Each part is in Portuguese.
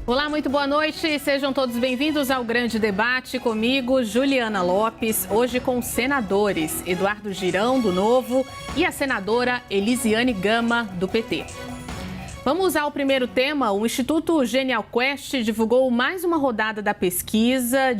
Olá, muito boa noite. Sejam todos bem-vindos ao Grande Debate. Comigo, Juliana Lopes, hoje com os senadores Eduardo Girão, do Novo, e a senadora Elisiane Gama, do PT. Vamos ao primeiro tema. O Instituto Genial Quest divulgou mais uma rodada da pesquisa,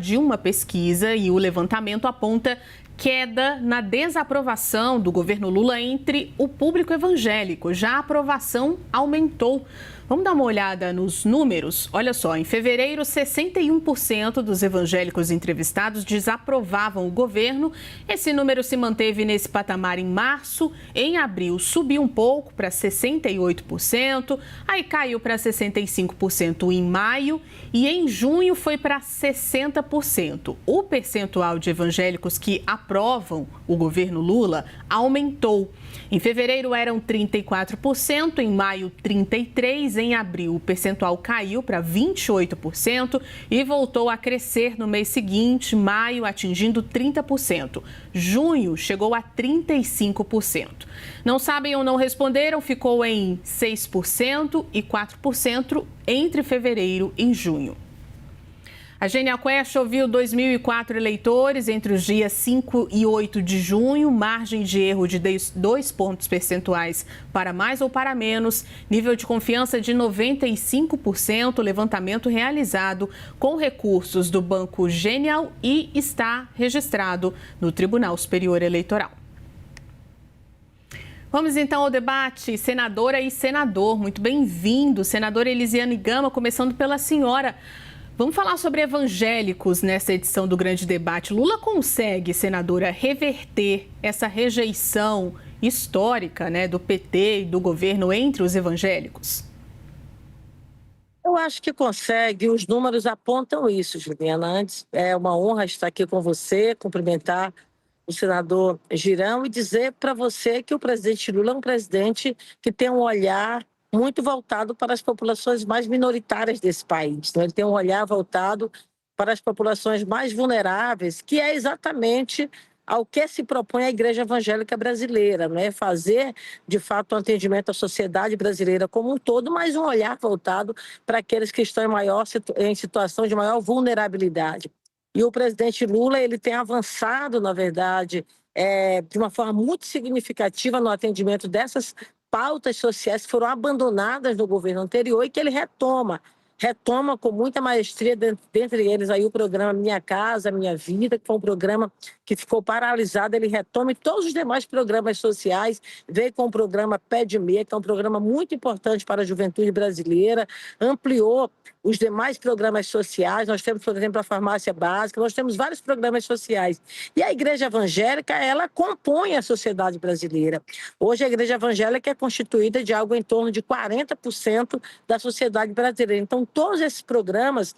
e o levantamento aponta queda na desaprovação do governo Lula entre o público evangélico. Já a aprovação aumentou. Vamos dar uma olhada nos números? Olha só, em fevereiro, 61% dos evangélicos entrevistados desaprovavam o governo. Esse número se manteve nesse patamar em março. Em abril, subiu um pouco para 68%, aí caiu para 65% em maio e em junho foi para 60%. O percentual de evangélicos que aprovam o governo Lula aumentou. Em fevereiro eram 34%, em maio 33%, em abril o percentual caiu para 28% e voltou a crescer no mês seguinte, maio atingindo 30%. Junho chegou a 35%. Não sabem ou não responderam, ficou em 6% e 4% entre fevereiro e junho. A Genial Quest ouviu 2.004 eleitores entre os dias 5 e 8 de junho, margem de erro de 2 pontos percentuais para mais ou para menos, nível de confiança de 95%, levantamento realizado com recursos do Banco Genial e está registrado no Tribunal Superior Eleitoral. Vamos então ao debate. Senadora e senador, muito bem-vindo. Senadora Elisiane Gama, começando pela senhora. Vamos falar sobre evangélicos nessa edição do Grande Debate. Lula consegue, senadora, reverter essa rejeição histórica, né, do PT e do governo entre os evangélicos? Eu acho que consegue, os números apontam isso, Juliana. Antes, é uma honra estar aqui com você, cumprimentar o senador Girão e dizer para você que o presidente Lula é um presidente que tem um olhar muito voltado para as populações mais minoritárias desse país. Então, ele tem um olhar voltado para as populações mais vulneráveis, que é exatamente ao que se propõe a Igreja Evangélica Brasileira, não é fazer, de fato, um atendimento à sociedade brasileira como um todo, mas um olhar voltado para aqueles que estão em situação de maior vulnerabilidade. E o presidente Lula, ele tem avançado, na verdade, de uma forma muito significativa no atendimento dessas pautas sociais que foram abandonadas no governo anterior e que ele retoma com muita maestria, dentre eles aí o programa Minha Casa, Minha Vida, que foi um programa que ficou paralisado, ele retoma, e todos os demais programas sociais, veio com o programa Pé de Meia, que é um programa muito importante para a juventude brasileira, ampliou os demais programas sociais, nós temos, por exemplo, a farmácia básica, nós temos vários programas sociais. E a Igreja Evangélica, ela compõe a sociedade brasileira. Hoje a Igreja Evangélica é constituída de algo em torno de 40% da sociedade brasileira. Então, todos esses programas,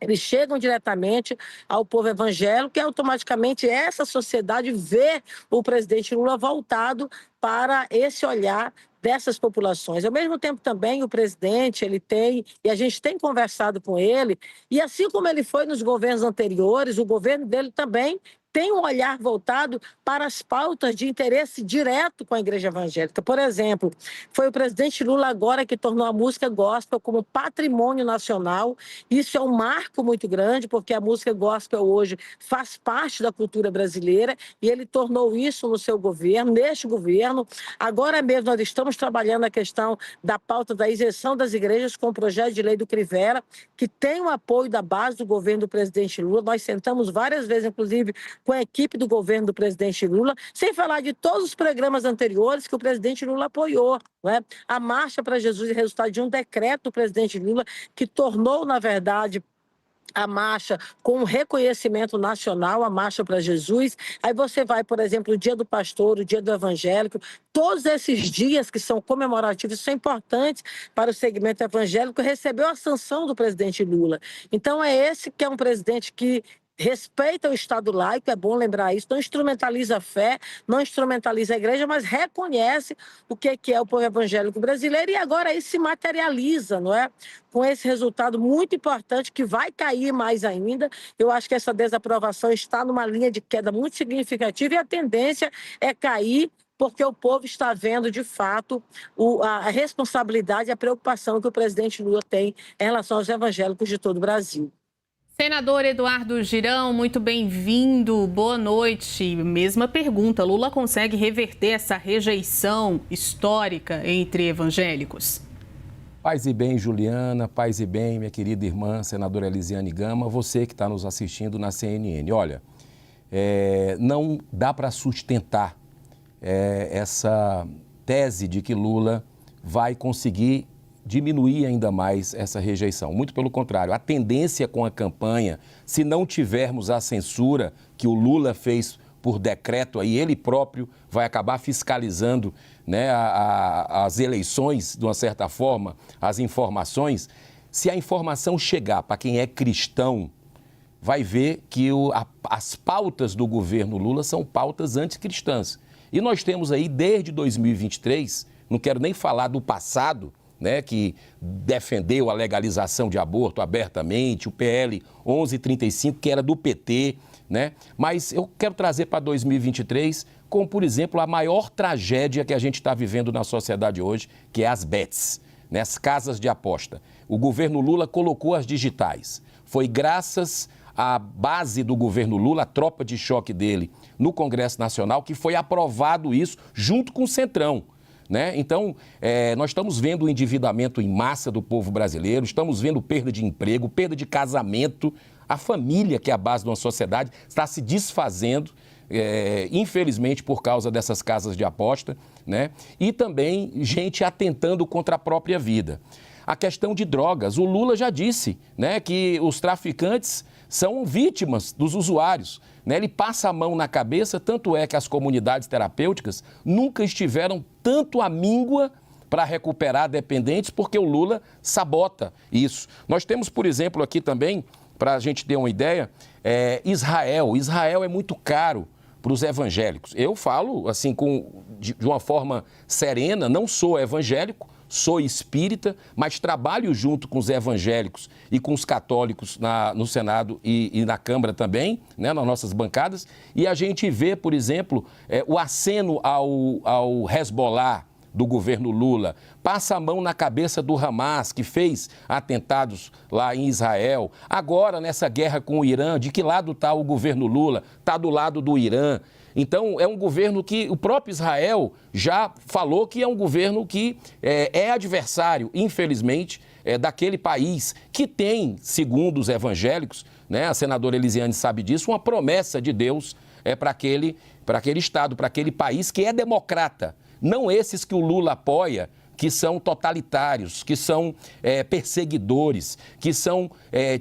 eles chegam diretamente ao povo evangélico e automaticamente essa sociedade vê o presidente Lula voltado para esse olhar dessas populações. Ao mesmo tempo também o presidente, ele tem, e a gente tem conversado com ele, e assim como ele foi nos governos anteriores, o governo dele também tem um olhar voltado para as pautas de interesse direto com a Igreja Evangélica. Por exemplo, foi o presidente Lula agora que tornou a música gospel como patrimônio nacional. Isso é um marco muito grande, porque a música gospel hoje faz parte da cultura brasileira e ele tornou isso no seu governo, neste governo. Agora mesmo nós estamos trabalhando a questão da pauta da isenção das igrejas com o projeto de lei do Crivella, que tem o apoio da base do governo do presidente Lula. Nós sentamos várias vezes, inclusive, com a equipe do governo do presidente Lula, sem falar de todos os programas anteriores que o presidente Lula apoiou, não é? A Marcha para Jesus é resultado de um decreto do presidente Lula que tornou, na verdade, a marcha com um reconhecimento nacional, a Marcha para Jesus. Aí você vai, por exemplo, o Dia do Pastor, o Dia do Evangélico, todos esses dias que são comemorativos, são importantes para o segmento evangélico, recebeu a sanção do presidente Lula. Então é esse que é um presidente que respeita o Estado laico, é bom lembrar isso, não instrumentaliza a fé, não instrumentaliza a igreja, mas reconhece o que é o povo evangélico brasileiro e agora isso se materializa, não é? Com esse resultado muito importante que vai cair mais ainda. Eu acho que essa desaprovação está numa linha de queda muito significativa e a tendência é cair porque o povo está vendo, de fato, a responsabilidade e a preocupação que o presidente Lula tem em relação aos evangélicos de todo o Brasil. Senador Eduardo Girão, muito bem-vindo, boa noite. Mesma pergunta, Lula consegue reverter essa rejeição histórica entre evangélicos? Paz e bem, Juliana, paz e bem, minha querida irmã, senadora Elisiane Gama, você que está nos assistindo na CNN. Olha, não dá para sustentar essa tese de que Lula vai conseguir diminuir ainda mais essa rejeição. Muito pelo contrário, a tendência com a campanha, se não tivermos a censura que o Lula fez por decreto, aí ele próprio vai acabar fiscalizando, né, as eleições, de uma certa forma, as informações. Se a informação chegar para quem é cristão, vai ver que as pautas do governo Lula são pautas anticristãs. E nós temos aí, desde 2023, não quero nem falar do passado, né, que defendeu a legalização de aborto abertamente, o PL 1135, que era do PT, né? Mas eu quero trazer para 2023, como, por exemplo, a maior tragédia que a gente está vivendo na sociedade hoje, que é as bets, né, as casas de aposta. O governo Lula colocou as digitais. Foi graças à base do governo Lula, a tropa de choque dele no Congresso Nacional, que foi aprovado isso junto com o Centrão. Né? Então, nós estamos vendo o endividamento em massa do povo brasileiro, estamos vendo perda de emprego, perda de casamento, a família, que é a base de uma sociedade, está se desfazendo, infelizmente, por causa dessas casas de aposta, né? E também gente atentando contra a própria vida. A questão de drogas, o Lula já disse, né, que os traficantes são vítimas dos usuários, né? Ele passa a mão na cabeça, tanto é que as comunidades terapêuticas nunca estiveram tanto à míngua para recuperar dependentes, porque o Lula sabota isso. Nós temos, por exemplo, aqui também, para a gente ter uma ideia, Israel. Israel é muito caro para os evangélicos. Eu falo assim de uma forma serena, não sou evangélico, sou espírita, mas trabalho junto com os evangélicos e com os católicos no Senado e na Câmara também, né, nas nossas bancadas, e a gente vê, por exemplo, o aceno ao Hezbollah do governo Lula, passa a mão na cabeça do Hamas, que fez atentados lá em Israel. Agora, nessa guerra com o Irã, de que lado está o governo Lula? Está do lado do Irã. Então, é um governo que o próprio Israel já falou que é um governo que é adversário, infelizmente, daquele país que tem, segundo os evangélicos, né, a senadora Elisiane sabe disso, uma promessa de Deus para aquele Estado, para aquele país que é democrata. Não esses que o Lula apoia, que são totalitários, que são perseguidores, que são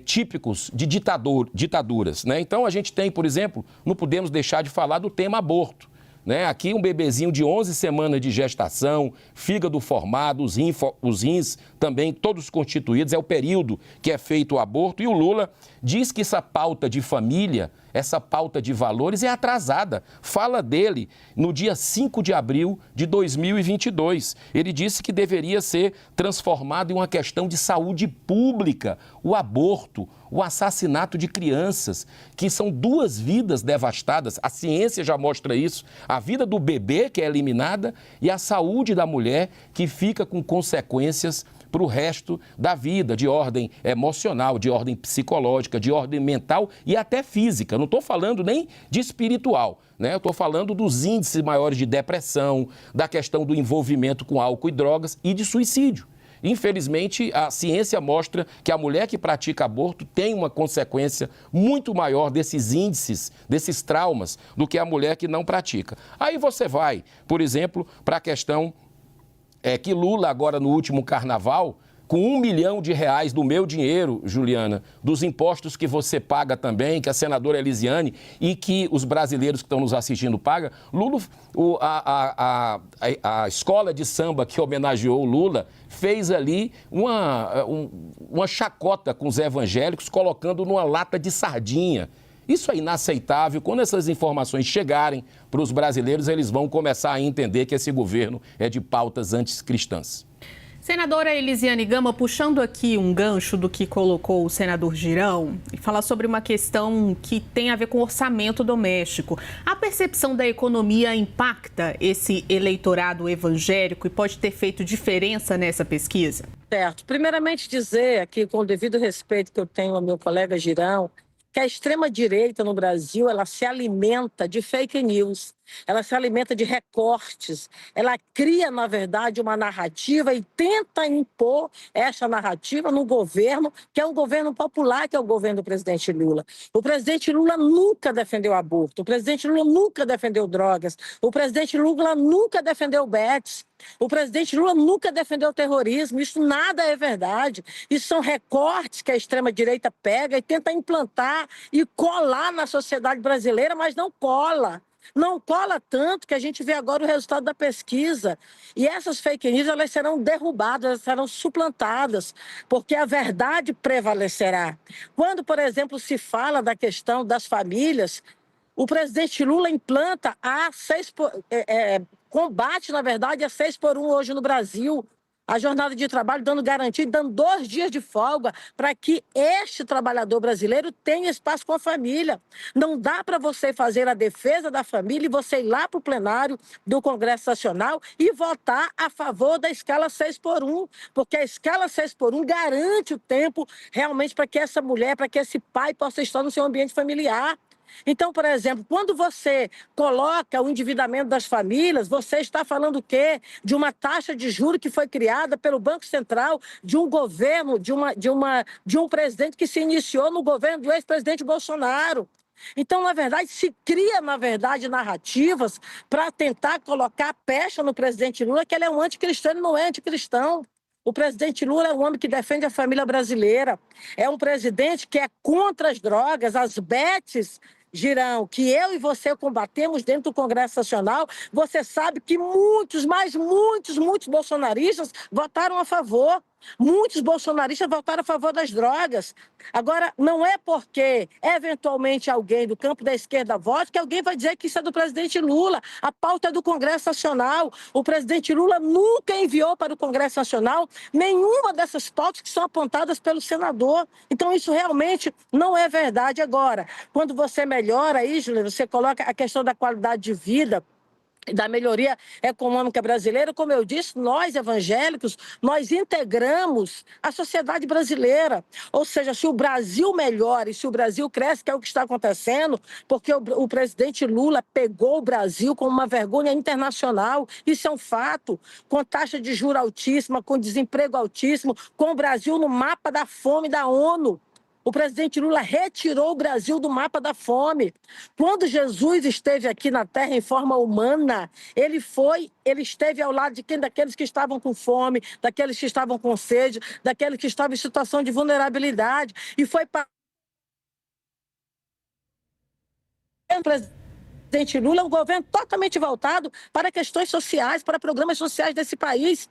típicos de ditaduras, né? Então, a gente tem, por exemplo, não podemos deixar de falar do tema aborto, né? Aqui um bebezinho de 11 semanas de gestação, fígado formado, os rins também todos constituídos, é o período que é feito o aborto. E o Lula diz que essa pauta de família, essa pauta de valores é atrasada. Fala dele no dia 5 de abril de 2022. Ele disse que deveria ser transformado em uma questão de saúde pública, o aborto, o assassinato de crianças, que são 2 vidas devastadas. A ciência já mostra isso. A vida do bebê, que é eliminada, e a saúde da mulher, que fica com consequências para o resto da vida, de ordem emocional, de ordem psicológica, de ordem mental e até física. Não estou falando nem de espiritual, né? Eu estou falando dos índices maiores de depressão, da questão do envolvimento com álcool e drogas e de suicídio. Infelizmente, a ciência mostra que a mulher que pratica aborto tem uma consequência muito maior desses índices, desses traumas, do que a mulher que não pratica. Aí você vai, por exemplo, para a questão que Lula, agora no último carnaval, com R$1 milhão do meu dinheiro, Juliana, dos impostos que você paga também, que a senadora Elisiane e que os brasileiros que estão nos assistindo pagam, Lula, a escola de samba que homenageou o Lula fez ali uma chacota com os evangélicos, colocando numa lata de sardinha. Isso é inaceitável. Quando essas informações chegarem para os brasileiros, eles vão começar a entender que esse governo é de pautas anticristãs. Senadora Elisiane Gama, puxando aqui um gancho do que colocou o senador Girão, e falar sobre uma questão que tem a ver com orçamento doméstico. A percepção da economia impacta esse eleitorado evangélico e pode ter feito diferença nessa pesquisa? Certo. Primeiramente dizer aqui, com o devido respeito que eu tenho ao meu colega Girão, que a extrema-direita no Brasil, ela se alimenta de fake news, ela se alimenta de recortes, ela cria, na verdade, uma narrativa e tenta impor essa narrativa no governo, que é um governo popular, que é o governo do presidente Lula. O presidente Lula nunca defendeu aborto, o presidente Lula nunca defendeu drogas, o presidente Lula nunca defendeu bets. O presidente Lula nunca defendeu o terrorismo, isso nada é verdade. Isso são recortes que a extrema-direita pega e tenta implantar e colar na sociedade brasileira, mas não cola. Não cola tanto que a gente vê agora o resultado da pesquisa. E essas fake news, elas serão derrubadas, elas serão suplantadas, porque a verdade prevalecerá. Quando, por exemplo, se fala da questão das famílias, o presidente Lula implanta combate, na verdade, a 6x1 hoje no Brasil. A jornada de trabalho dando garantia, dando 2 dias de folga para que este trabalhador brasileiro tenha espaço com a família. Não dá para você fazer a defesa da família e você ir lá para o plenário do Congresso Nacional e votar a favor da escala 6x1, porque a escala 6x1 garante o tempo realmente para que essa mulher, para que esse pai possa estar no seu ambiente familiar. Então, por exemplo, quando você coloca o endividamento das famílias, você está falando o quê? De uma taxa de juros que foi criada pelo Banco Central, de um governo, de um presidente que se iniciou no governo do ex-presidente Bolsonaro. Então, na verdade, se cria, narrativas para tentar colocar pecha no presidente Lula, que ele é um anticristão, ele não é anticristão. O presidente Lula é um homem que defende a família brasileira. É um presidente que é contra as drogas, as bets, Girão, que eu e você combatemos dentro do Congresso Nacional. Você sabe que muitos bolsonaristas votaram a favor. Muitos bolsonaristas votaram a favor das drogas. Agora, não é porque, eventualmente, alguém do campo da esquerda vota que alguém vai dizer que isso é do presidente Lula. A pauta é do Congresso Nacional. O presidente Lula nunca enviou para o Congresso Nacional nenhuma dessas pautas que são apontadas pelo senador. Então, isso realmente não é verdade. Agora, quando você melhora aí, Júlia, você coloca a questão da qualidade de vida, da melhoria econômica brasileira, como eu disse, nós evangélicos, nós integramos a sociedade brasileira. Ou seja, se o Brasil melhora e se o Brasil cresce, que é o que está acontecendo, porque o presidente Lula pegou o Brasil como uma vergonha internacional, isso é um fato, com taxa de juros altíssima, com desemprego altíssimo, com o Brasil no mapa da fome da ONU. O presidente Lula retirou o Brasil do mapa da fome. Quando Jesus esteve aqui na Terra em forma humana, ele esteve ao lado de quem? Daqueles que estavam com fome, daqueles que estavam com sede, daqueles que estavam em situação de vulnerabilidade. E foi para o presidente Lula um governo totalmente voltado para questões sociais, para programas sociais desse país.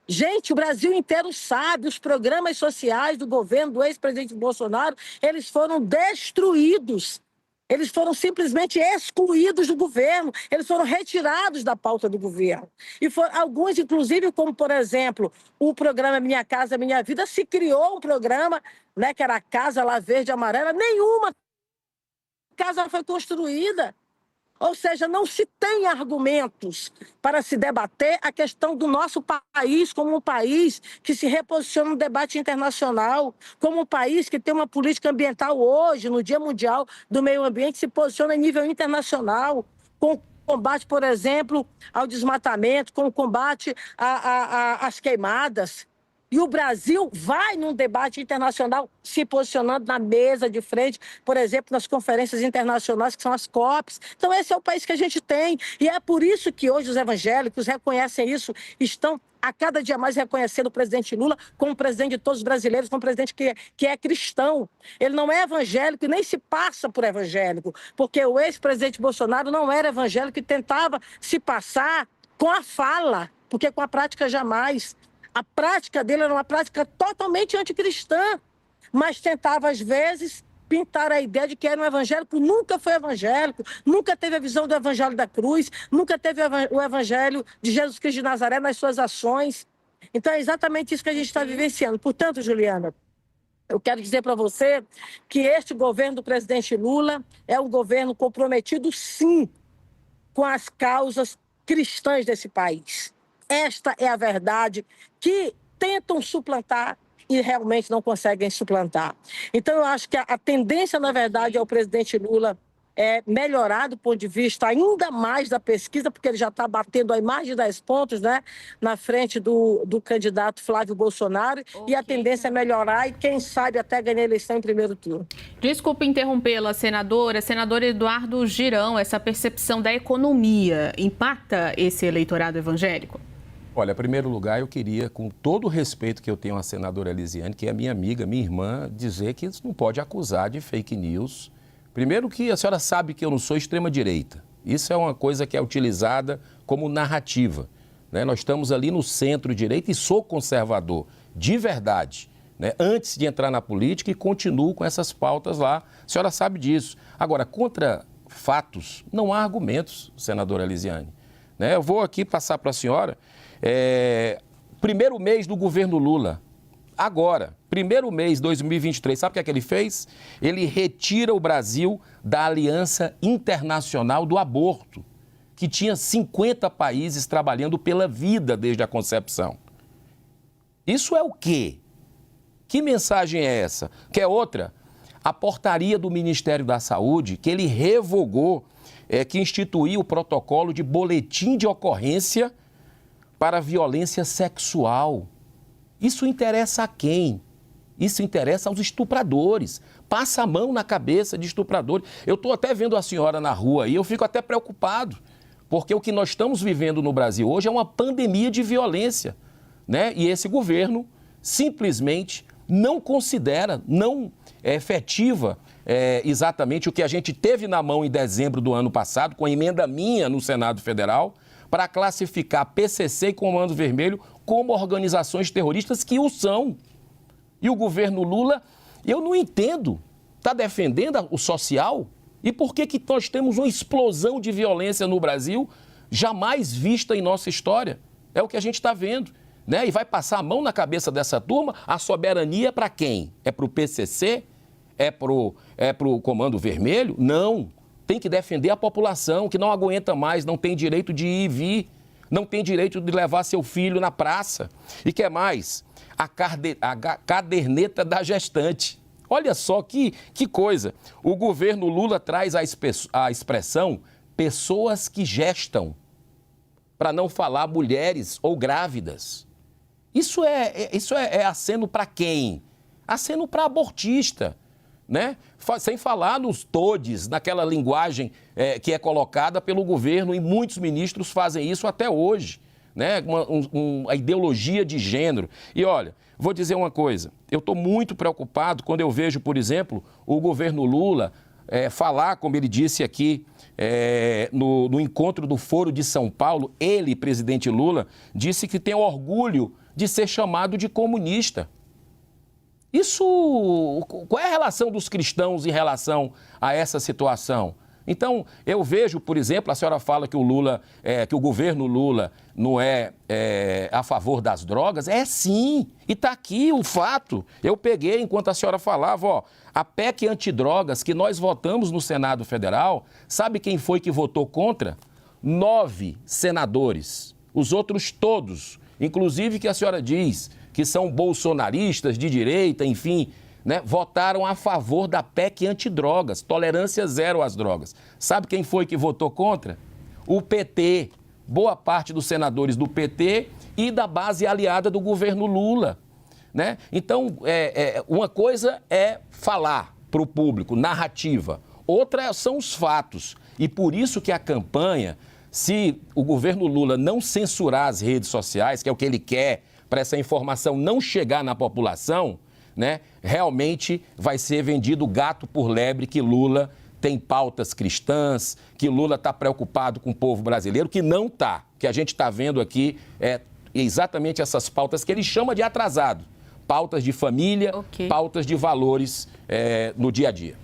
Gente, o Brasil inteiro sabe, os programas sociais do governo do ex-presidente Bolsonaro, eles foram destruídos. Eles foram simplesmente excluídos do governo, eles foram retirados da pauta do governo. E alguns, inclusive, como, por exemplo, o programa Minha Casa Minha Vida, se criou um programa, né, que era a Casa lá Verde e Amarela, nenhuma casa foi construída. Ou seja, não se tem argumentos para se debater a questão do nosso país como um país que se reposiciona no debate internacional, como um país que tem uma política ambiental hoje, no Dia Mundial do Meio Ambiente, que se posiciona em nível internacional, com combate, por exemplo, ao desmatamento, com o combate às queimadas. E o Brasil vai num debate internacional se posicionando na mesa de frente, por exemplo, nas conferências internacionais, que são as COPs. Então, esse é o país que a gente tem. E é por isso que hoje os evangélicos reconhecem isso, estão a cada dia mais reconhecendo o presidente Lula como presidente de todos os brasileiros, como presidente que é cristão. Ele não é evangélico e nem se passa por evangélico, porque o ex-presidente Bolsonaro não era evangélico e tentava se passar com a fala, porque com a prática jamais. A prática dele era uma prática totalmente anticristã, mas tentava, às vezes, pintar a ideia de que era um evangélico, nunca foi evangélico, nunca teve a visão do evangelho da cruz, nunca teve o evangelho de Jesus Cristo de Nazaré nas suas ações. Então, é exatamente isso que a gente está vivenciando. Portanto, Juliana, eu quero dizer para você que este governo do presidente Lula é um governo comprometido, sim, com as causas cristãs desse país. Esta é a verdade que tentam suplantar e realmente não conseguem suplantar. Então, eu acho que a tendência, na verdade, é o presidente Lula melhorar do ponto de vista ainda mais da pesquisa, porque ele já está batendo aí mais de 10 pontos, né, na frente do candidato Flávio Bolsonaro, e a tendência é melhorar e, quem sabe, até ganhar a eleição em primeiro turno. Desculpe interrompê-la, senadora. Senador Eduardo Girão, essa percepção da economia impacta esse eleitorado evangélico? Olha, em primeiro lugar, eu queria, com todo o respeito que eu tenho à senadora Elisiane, que é minha amiga, minha irmã, dizer que não pode acusar de fake news. Primeiro que a senhora sabe que eu não sou extrema-direita. Isso é uma coisa que é utilizada como narrativa, né? Nós estamos ali no centro-direita e sou conservador, de verdade, né? Antes de entrar na política, e continuo com essas pautas lá. A senhora sabe disso. Agora, contra fatos, não há argumentos, senadora Elisiane, né? Eu vou aqui passar para a senhora. Primeiro mês do governo Lula, agora, primeiro mês de 2023, sabe o que ele fez? Ele retira o Brasil da Aliança Internacional do Aborto, que tinha 50 países trabalhando pela vida desde a concepção. Isso é o quê? Que mensagem é essa? Quer outra? A portaria do Ministério da Saúde, que ele revogou, que instituiu o protocolo de boletim de ocorrência para violência sexual. Isso interessa a quem? Isso interessa aos estupradores. Passa a mão na cabeça de estupradores. Eu estou até vendo a senhora na rua e eu fico até preocupado, porque o que nós estamos vivendo no Brasil hoje é uma pandemia de violência, né? E esse governo simplesmente não considera, não efetiva exatamente o que a gente teve na mão em dezembro do ano passado, com a emenda minha no Senado Federal, para classificar PCC e Comando Vermelho como organizações terroristas que o são. E o governo Lula, eu não entendo, está defendendo o social? E por que nós temos uma explosão de violência no Brasil jamais vista em nossa história? É o que a gente está vendo, né? E vai passar a mão na cabeça dessa turma? A soberania é para quem? É para o PCC? É para o Comando Vermelho? Não. Tem que defender a população que não aguenta mais, não tem direito de ir e vir, não tem direito de levar seu filho na praça. E quer mais? A caderneta da gestante. Olha só que coisa. O governo Lula traz a expressão pessoas que gestam, para não falar mulheres ou grávidas. Isso é aceno para quem? Aceno para abortista, né? Sem falar nos todes, naquela linguagem que é colocada pelo governo, e muitos ministros fazem isso até hoje, né? A ideologia de gênero. E olha, vou dizer uma coisa, eu estou muito preocupado quando eu vejo, por exemplo, o governo Lula falar, como ele disse aqui, no encontro do Foro de São Paulo, ele, presidente Lula, disse que tem orgulho de ser chamado de comunista. Qual é a relação dos cristãos em relação a essa situação? Então, eu vejo, por exemplo, a senhora fala que que o governo Lula não é a favor das drogas. É sim, e está aqui o fato. Eu peguei, enquanto a senhora falava, a PEC antidrogas que nós votamos no Senado Federal, sabe quem foi que votou contra? 9 senadores. Os outros todos, inclusive que a senhora diz que são bolsonaristas de direita, enfim, né, votaram a favor da PEC antidrogas, tolerância zero às drogas. Sabe quem foi que votou contra? O PT, boa parte dos senadores do PT e da base aliada do governo Lula, né? Então, uma coisa é falar para o público, narrativa, outra são os fatos. E por isso que a campanha, se o governo Lula não censurar as redes sociais, que é o que ele quer, para essa informação não chegar na população, né, realmente vai ser vendido gato por lebre que Lula tem pautas cristãs, que Lula está preocupado com o povo brasileiro, que não está. O que a gente está vendo aqui é exatamente essas pautas que ele chama de atrasado. Pautas de família, pautas de valores no dia a dia.